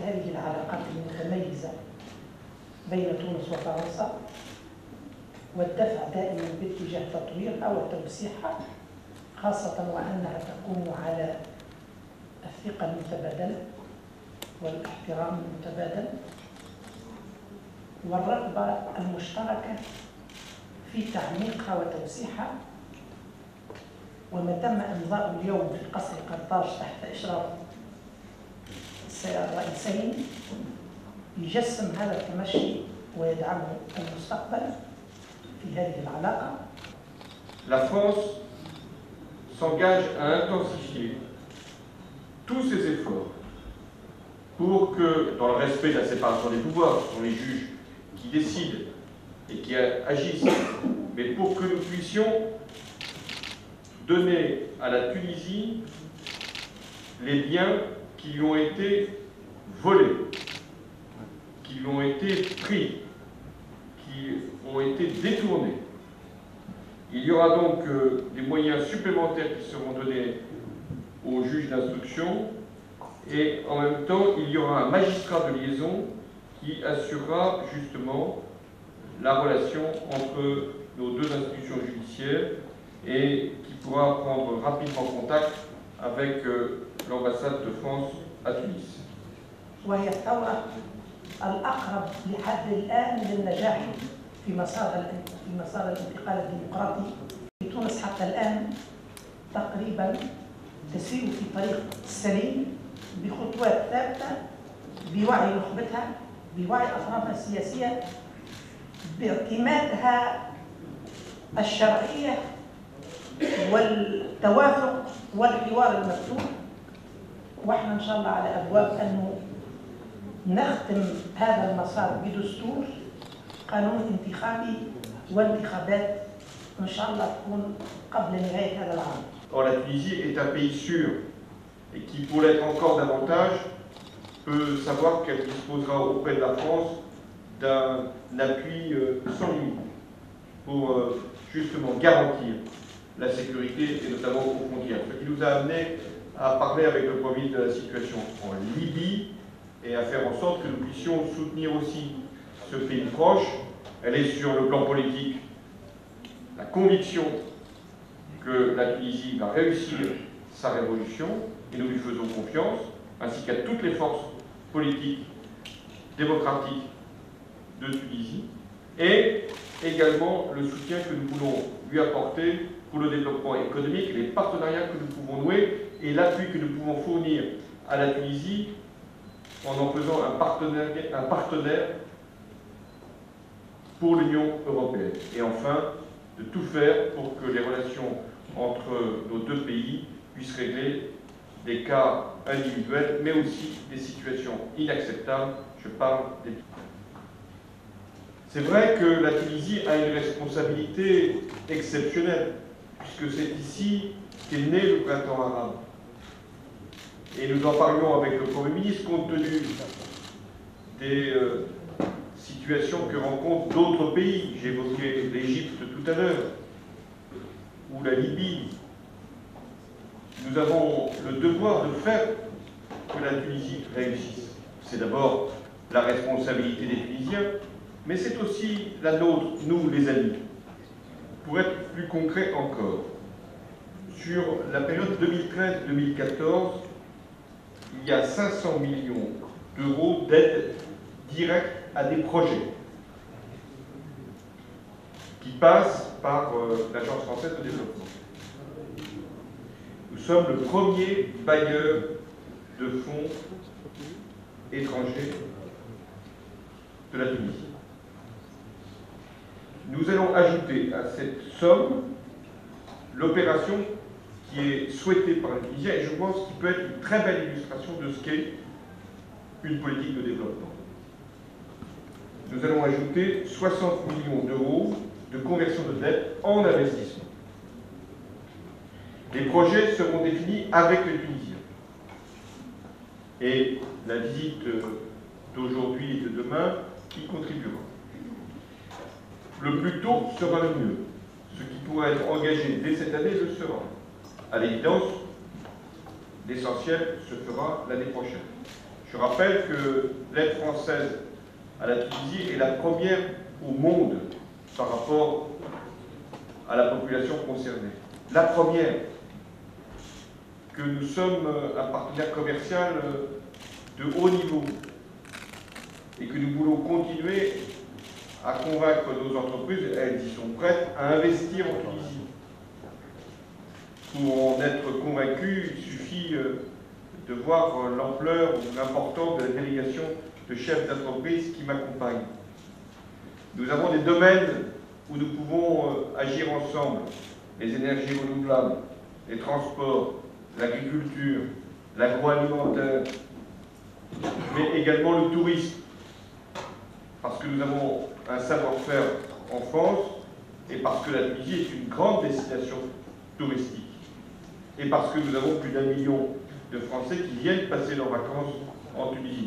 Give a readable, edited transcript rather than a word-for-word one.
هذه العلاقات المتميزة بين تونس وفرنسا والدفع دائما باتجاه تطويرها وتوسيعها، خاصة وأنها تقوم على الثقة المتبادلة والاحترام المتبادل والرغبة المشتركة في تعميقها وتوسيعها. وما تم إمضاء اليوم في قصر قرطاج تحت إشراف الرئيسين يجسم هذا التمشي ويدعمه المستقبل في هذه العلاقة. La France s'engage à intensifier tous ses efforts pour que, dans le respect de la séparation des pouvoirs, ce sont les juges qui décident et qui agissent, mais pour que nous puissions donner à la Tunisie les biens qui lui ont été volés, qui lui ont été pris, qui ont été détournés. Il y aura donc des moyens supplémentaires qui seront donnés aux juges d'instruction et en même temps il y aura un magistrat de liaison qui assurera justement la relation entre nos deux institutions judiciaires et qui pourra prendre rapidement contact avec l'ambassade de France à Tunis. وهي الثورة الأقرب لحد الآن للنجاح في مسار الانتقال الديمقراطي في تونس. حتى الآن تقريبا تسير في طريق سليم بخطوات ثابتة، بوعي نخبتها، بوعي أطرافها السياسية، باعتمادها الشرعية والتوافق والحوار المفتوح. واحنا ان شاء الله على ابواب انه نختم هذا المسار بدستور قانون انتخابي وانتخابات ان شاء الله تكون قبل نهاية هذا العام. Or, la Tunisie est un pays sûr et qui, pour l'être encore davantage, peut savoir qu'elle disposera auprès de la France d'un appui sans limite pour justement garantir la sécurité et notamment aux frontières. Ce qui nous a amené à parler avec le Premier ministre de la situation en Libye et à faire en sorte que nous puissions soutenir aussi ce pays proche. Elle est sur le plan politique la conviction que la Tunisie va réussir sa révolution et nous lui faisons confiance, ainsi qu'à toutes les forces politiques démocratiques de Tunisie, et également le soutien que nous voulons lui apporter pour le développement économique, les partenariats que nous pouvons nouer et l'appui que nous pouvons fournir à la Tunisie en faisant un partenaire pour l'Union européenne. Et enfin, de tout faire pour que les relations entre nos deux pays puissent régler des cas individuels, mais aussi des situations inacceptables. Je parle des... C'est vrai que la Tunisie a une responsabilité exceptionnelle, puisque c'est ici qu'est né le printemps arabe. Et nous en parlions avec le Premier ministre, compte tenu des situations que rencontrent d'autres pays. J'évoquais l'Égypte tout à l'heure, ou la Libye. Nous avons le devoir de faire que la Tunisie réussisse. C'est d'abord la responsabilité des Tunisiens, mais c'est aussi la nôtre, nous les amis. Pour être plus concret encore, sur la période 2013-2014, il y a 500 millions d'euros d'aide directe à des projets qui passent par l'Agence française de développement. Nous sommes le premier bailleur de fonds étrangers de la Tunisie. Nous allons ajouter à cette somme l'opération qui est souhaitée par les Tunisiens et je pense qu'il peut être une très belle illustration de ce qu'est une politique de développement. Nous allons ajouter 60 millions d'euros de conversion de dette en investissement. Les projets seront définis avec les Tunisiens. Et la visite d'aujourd'hui et de demain y contribuera. Le plus tôt sera le mieux. Ce qui pourra être engagé dès cette année le sera. À l'évidence, l'essentiel se fera l'année prochaine. Je rappelle que l'aide française à la Tunisie est la première au monde par rapport à la population concernée. La première, que nous sommes un partenaire commercial de haut niveau et que nous voulons continuer à convaincre nos entreprises, elles y sont prêtes, à investir en Tunisie. Pour en être convaincu, il suffit de voir l'ampleur ou l'importance de la délégation de chefs d'entreprise qui m'accompagnent. Nous avons des domaines où nous pouvons agir ensemble, les énergies renouvelables, les transports, l'agriculture, l'agroalimentaire, mais également le tourisme, parce que nous avons un savoir-faire en France et parce que la Tunisie est une grande destination touristique et parce que nous avons plus d'1 million de Français qui viennent passer leurs vacances en Tunisie.